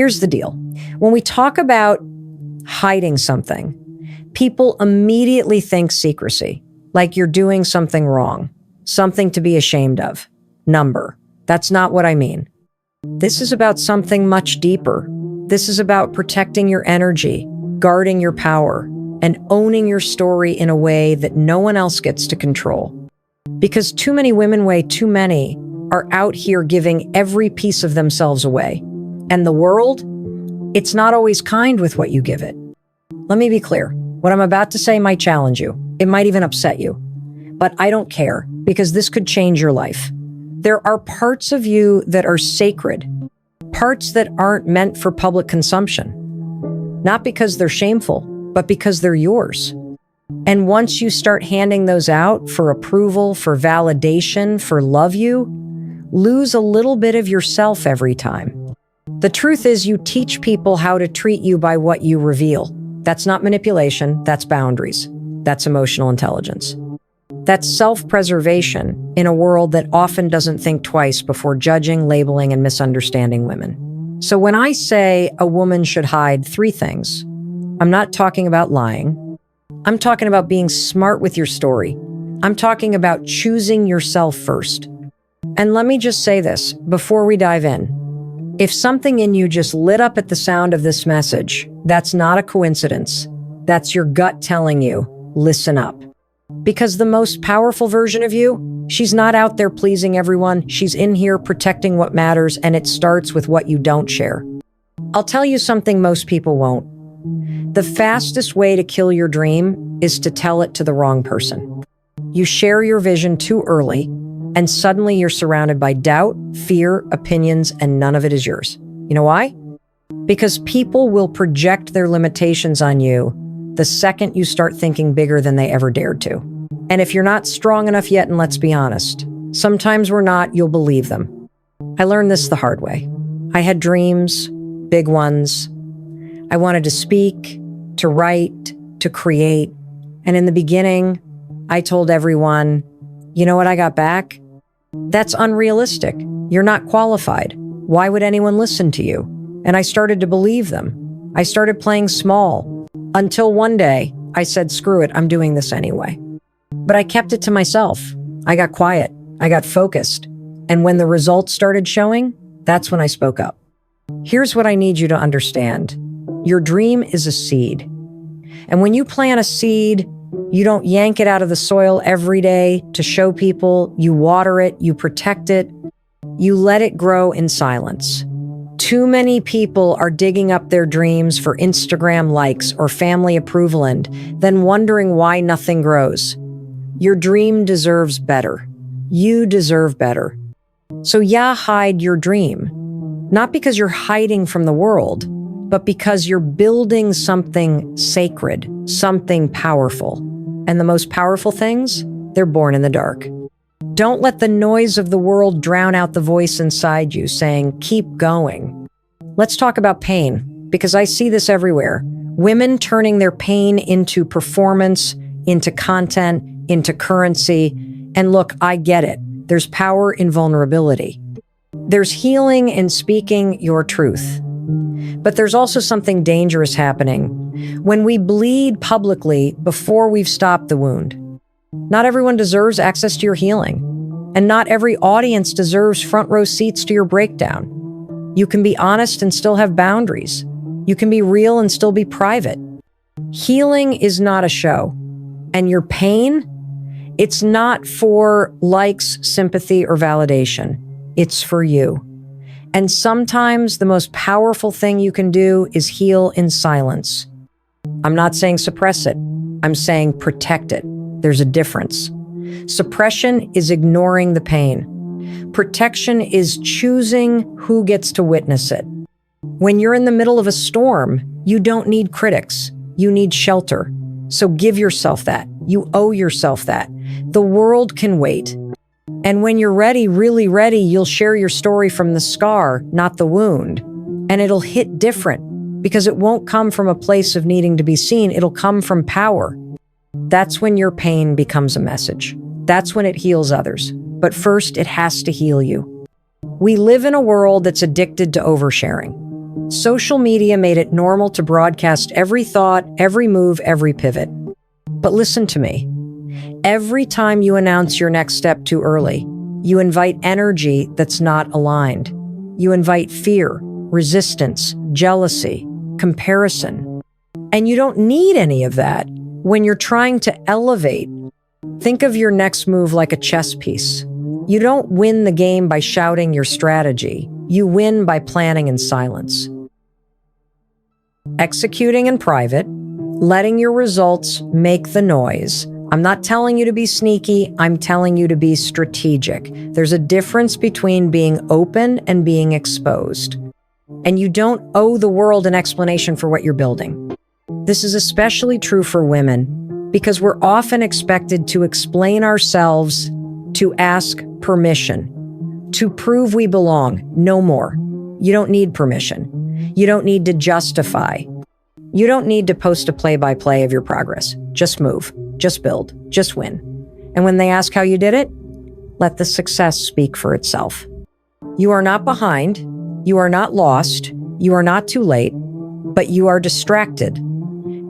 Here's the deal. When we talk about hiding something, people immediately think secrecy, like you're doing something wrong, something to be ashamed of. Number. That's not what I mean. This is about something much deeper. This is about protecting your energy, guarding your power, and owning your story in a way that no one else gets to control. Because too many women, way too many, are out here giving every piece of themselves away. And the world, it's not always kind with what you give it. Let me be clear. What I'm about to say might challenge you. It might even upset you. But I don't care, because this could change your life. There are parts of you that are sacred, parts that aren't meant for public consumption. Not because they're shameful, but because they're yours. And once you start handing those out for approval, for validation, for love you, lose a little bit of yourself every time. The truth is, you teach people how to treat you by what you reveal. That's not manipulation, that's boundaries. That's emotional intelligence. That's self-preservation in a world that often doesn't think twice before judging, labeling, and misunderstanding women. So when I say a woman should hide 3 things, I'm not talking about lying. I'm talking about being smart with your story. I'm talking about choosing yourself first. And let me just say this before we dive in. If something in you just lit up at the sound of this message, that's not a coincidence. That's your gut telling you, listen up. Because the most powerful version of you, she's not out there pleasing everyone. She's in here protecting what matters, and it starts with what you don't share. I'll tell you something most people won't. The fastest way to kill your dream is to tell it to the wrong person. You share your vision too early, and suddenly you're surrounded by doubt, fear, opinions, and none of it is yours. You know why? Because people will project their limitations on you the second you start thinking bigger than they ever dared to. And if you're not strong enough yet, and let's be honest, sometimes we're not, you'll believe them. I learned this the hard way. I had dreams, big ones. I wanted to speak, to write, to create. And in the beginning, I told everyone, you know what I got back? That's unrealistic. You're not qualified. Why would anyone listen to you? And I started to believe them. I started playing small. Until one day, I said, screw it, I'm doing this anyway. But I kept it to myself. I got quiet. I got focused. And when the results started showing, that's when I spoke up. Here's what I need you to understand. Your dream is a seed. And when you plant a seed, you don't yank it out of the soil every day to show people. You water it, you protect it, you let it grow in silence. Too many people are digging up their dreams for Instagram likes or family approval and then wondering why nothing grows. Your dream deserves better. You deserve better. So yeah, hide your dream. Not because you're hiding from the world, but because you're building something sacred, something powerful. And the most powerful things, they're born in the dark. Don't let the noise of the world drown out the voice inside you saying, keep going. Let's talk about pain, because I see this everywhere. Women turning their pain into performance, into content, into currency. And look, I get it. There's power in vulnerability. There's healing in speaking your truth. But there's also something dangerous happening when we bleed publicly before we've stopped the wound. Not everyone deserves access to your healing, and not every audience deserves front row seats to your breakdown. You can be honest and still have boundaries. You can be real and still be private. Healing is not a show, and your pain, it's not for likes, sympathy, or validation. It's for you. And sometimes the most powerful thing you can do is heal in silence. I'm not saying suppress it. I'm saying protect it. There's a difference. Suppression is ignoring the pain. Protection is choosing who gets to witness it. When you're in the middle of a storm, you don't need critics. You need shelter. So give yourself that. You owe yourself that. The world can wait. And when you're ready, really ready, you'll share your story from the scar, not the wound. And it'll hit different because it won't come from a place of needing to be seen. It'll come from power. That's when your pain becomes a message. That's when it heals others. But first, it has to heal you. We live in a world that's addicted to oversharing. Social media made it normal to broadcast every thought, every move, every pivot. But listen to me. Every time you announce your next step too early, you invite energy that's not aligned. You invite fear, resistance, jealousy, comparison. And you don't need any of that when you're trying to elevate. Think of your next move like a chess piece. You don't win the game by shouting your strategy. You win by planning in silence. Executing in private, letting your results make the noise. I'm not telling you to be sneaky, I'm telling you to be strategic. There's a difference between being open and being exposed. And you don't owe the world an explanation for what you're building. This is especially true for women because we're often expected to explain ourselves, to ask permission, to prove we belong, no more. You don't need permission. You don't need to justify. You don't need to post a play-by-play of your progress. Just move, just build, just win. And when they ask how you did it, let the success speak for itself. You are not behind, you are not lost, you are not too late, but you are distracted.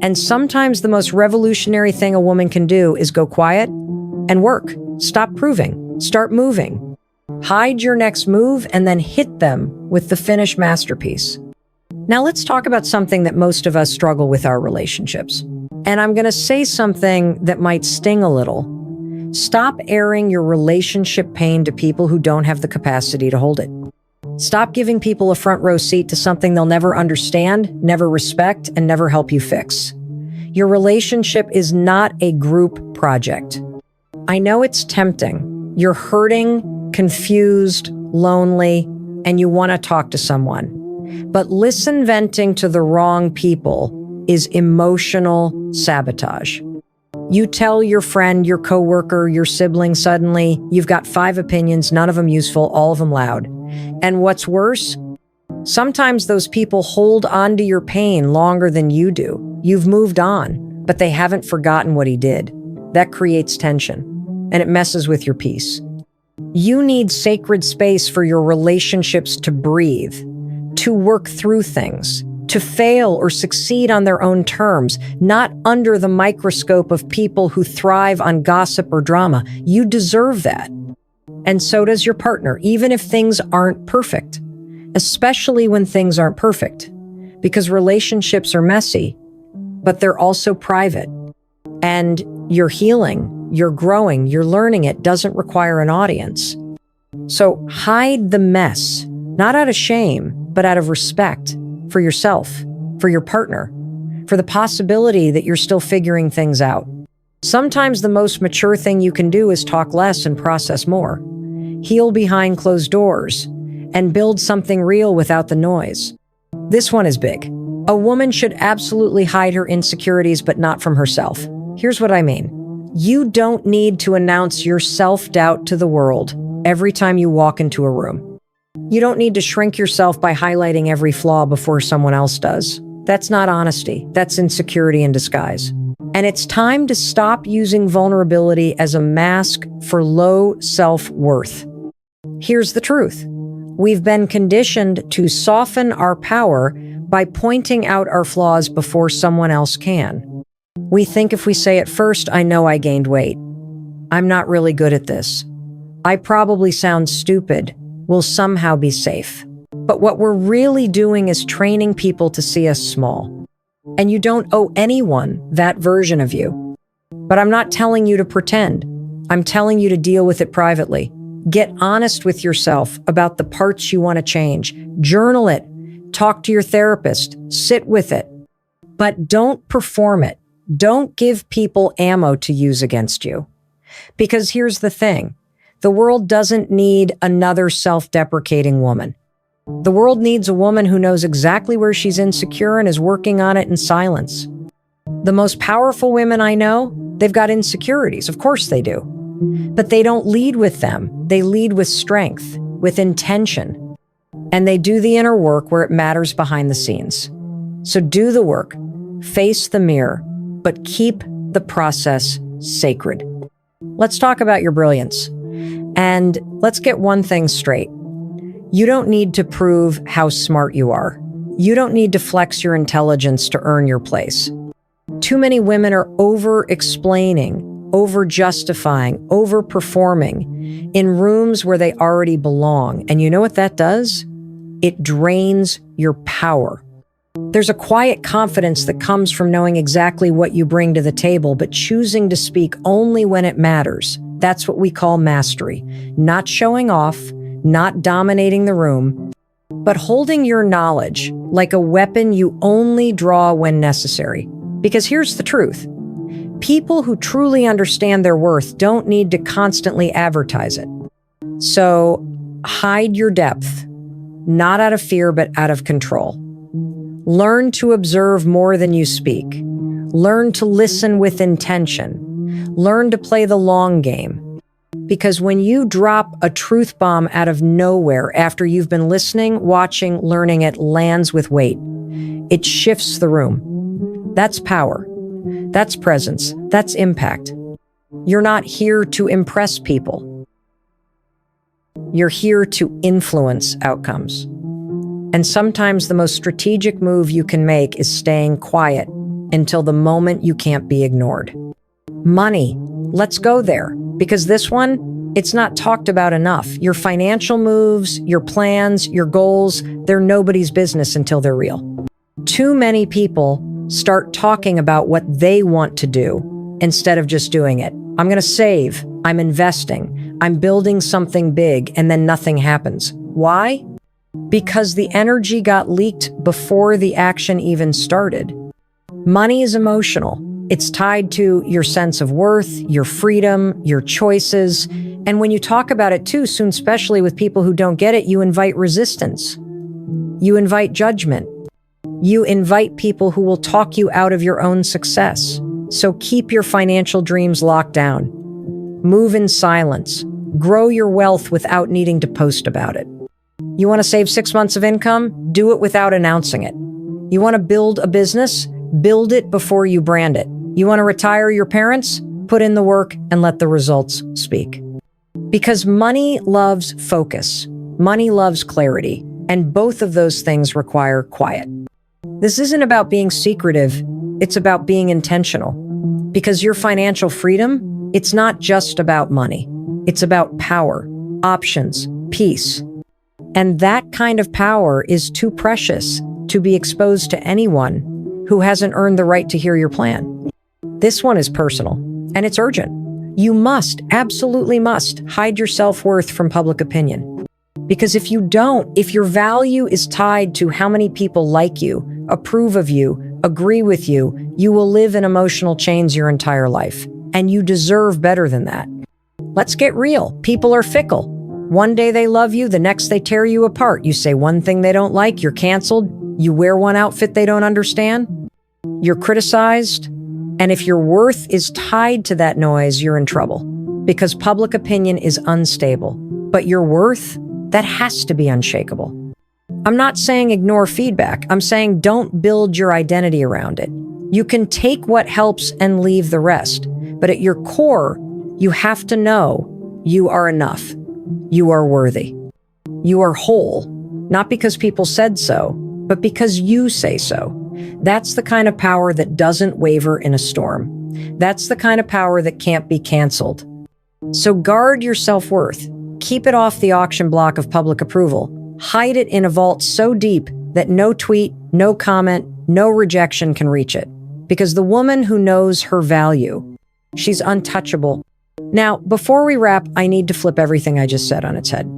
And sometimes the most revolutionary thing a woman can do is go quiet and work. Stop proving, start moving. Hide your next move and then hit them with the finished masterpiece. Now let's talk about something that most of us struggle with, our relationships. And I'm going to say something that might sting a little. Stop airing your relationship pain to people who don't have the capacity to hold it. Stop giving people a front row seat to something they'll never understand, never respect, and never help you fix. Your relationship is not a group project. I know it's tempting. You're hurting, confused, lonely, and you want to talk to someone. But listen, venting to the wrong people is emotional sabotage. You tell your friend, your coworker, your sibling suddenly, you've got 5 opinions, none of them useful, all of them loud. And what's worse, sometimes those people hold on to your pain longer than you do. You've moved on, but they haven't forgotten what he did. That creates tension, and it messes with your peace. You need sacred space for your relationships to breathe, to work through things, to fail or succeed on their own terms, not under the microscope of people who thrive on gossip or drama. You deserve that. And so does your partner, even if things aren't perfect, especially when things aren't perfect, because relationships are messy, but they're also private. And you're healing, you're growing, you're learning. It doesn't require an audience. So hide the mess, not out of shame, but out of respect for yourself, for your partner, for the possibility that you're still figuring things out. Sometimes the most mature thing you can do is talk less and process more. Heal behind closed doors and build something real without the noise. This one is big. A woman should absolutely hide her insecurities, but not from herself. Here's what I mean. You don't need to announce your self-doubt to the world every time you walk into a room. You don't need to shrink yourself by highlighting every flaw before someone else does. That's not honesty. That's insecurity in disguise. And it's time to stop using vulnerability as a mask for low self-worth. Here's the truth. We've been conditioned to soften our power by pointing out our flaws before someone else can. We think if we say it first, I know I gained weight. I'm not really good at this. I probably sound stupid. We'll somehow be safe. But what we're really doing is training people to see us small. And you don't owe anyone that version of you. But I'm not telling you to pretend. I'm telling you to deal with it privately. Get honest with yourself about the parts you want to change. Journal it. Talk to your therapist. Sit with it. But don't perform it. Don't give people ammo to use against you. Because here's the thing. The world doesn't need another self-deprecating woman. The world needs a woman who knows exactly where she's insecure and is working on it in silence. The most powerful women I know, they've got insecurities. Of course they do. But they don't lead with them. They lead with strength, with intention. And they do the inner work where it matters behind the scenes. So do the work, face the mirror, but keep the process sacred. Let's talk about your brilliance. And let's get one thing straight. You don't need to prove how smart you are. You don't need to flex your intelligence to earn your place. Too many women are over-explaining, over-justifying, over-performing in rooms where they already belong. And you know what that does? It drains your power. There's a quiet confidence that comes from knowing exactly what you bring to the table, but choosing to speak only when it matters. That's what we call mastery. Not showing off, not dominating the room, but holding your knowledge like a weapon you only draw when necessary. Because here's the truth. People who truly understand their worth don't need to constantly advertise it. So hide your depth, not out of fear, but out of control. Learn to observe more than you speak. Learn to listen with intention. Learn to play the long game. Because when you drop a truth bomb out of nowhere after you've been listening, watching, learning, it lands with weight. It shifts the room. That's power. That's presence. That's impact. You're not here to impress people. You're here to influence outcomes. And sometimes the most strategic move you can make is staying quiet until the moment you can't be ignored. Money. Let's go there. Because this one, it's not talked about enough. Your financial moves, your plans, your goals, they're nobody's business until they're real. Too many people start talking about what they want to do instead of just doing it. I'm going to save. I'm investing. I'm building something big, and then nothing happens. Why? Because the energy got leaked before the action even started. Money is emotional. It's tied to your sense of worth, your freedom, your choices. And when you talk about it too soon, especially with people who don't get it, you invite resistance. You invite judgment. You invite people who will talk you out of your own success. So keep your financial dreams locked down. Move in silence. Grow your wealth without needing to post about it. You want to save 6 months of income? Do it without announcing it. You want to build a business? Build it before you brand it. You want to retire your parents? Put in the work and let the results speak. Because money loves focus. Money loves clarity. And both of those things require quiet. This isn't about being secretive. It's about being intentional. Because your financial freedom, it's not just about money. It's about power, options, peace. And that kind of power is too precious to be exposed to anyone who hasn't earned the right to hear your plan. This one is personal, and it's urgent. You must, absolutely must, hide your self-worth from public opinion. Because if you don't, if your value is tied to how many people like you, approve of you, agree with you, you will live in emotional chains your entire life. And you deserve better than that. Let's get real. People are fickle. One day they love you, the next they tear you apart. You say one thing they don't like, you're canceled. You wear one outfit they don't understand. You're criticized. And if your worth is tied to that noise, you're in trouble. Because public opinion is unstable. But your worth, that has to be unshakable. I'm not saying ignore feedback. I'm saying don't build your identity around it. You can take what helps and leave the rest. But at your core, you have to know you are enough. You are worthy. You are whole, not because people said so, but because you say so. That's the kind of power that doesn't waver in a storm. That's the kind of power that can't be canceled. So guard your self-worth. Keep it off the auction block of public approval. Hide it in a vault so deep that no tweet, no comment, no rejection can reach it. Because the woman who knows her value, she's untouchable. Now, before we wrap, I need to flip everything I just said on its head.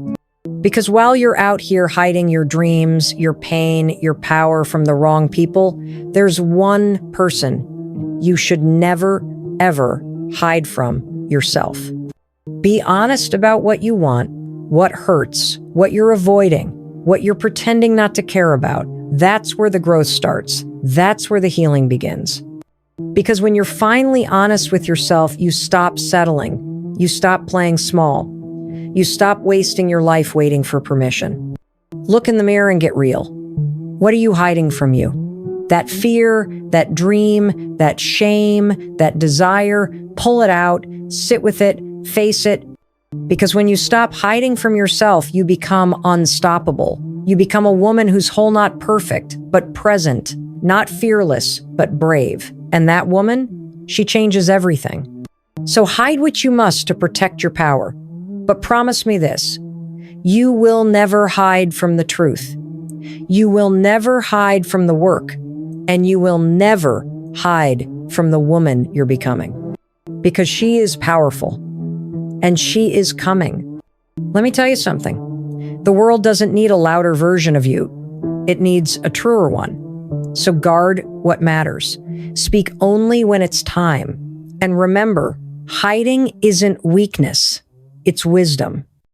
Because while you're out here hiding your dreams, your pain, your power from the wrong people, there's one person you should never, ever hide from: yourself. Be honest about what you want, what hurts, what you're avoiding, what you're pretending not to care about. That's where the growth starts. That's where the healing begins. Because when you're finally honest with yourself, you stop settling. You stop playing small. You stop wasting your life waiting for permission. Look in the mirror and get real. What are you hiding from you? That fear, that dream, that shame, that desire, pull it out, sit with it, face it. Because when you stop hiding from yourself, you become unstoppable. You become a woman who's whole, not perfect, but present, not fearless, but brave. And that woman, she changes everything. So hide what you must to protect your power. But promise me this, you will never hide from the truth. You will never hide from the work, and you will never hide from the woman you're becoming. Because she is powerful, and she is coming. Let me tell you something. The world doesn't need a louder version of you. It needs a truer one. So guard what matters. Speak only when it's time. And remember, hiding isn't weakness, it's wisdom.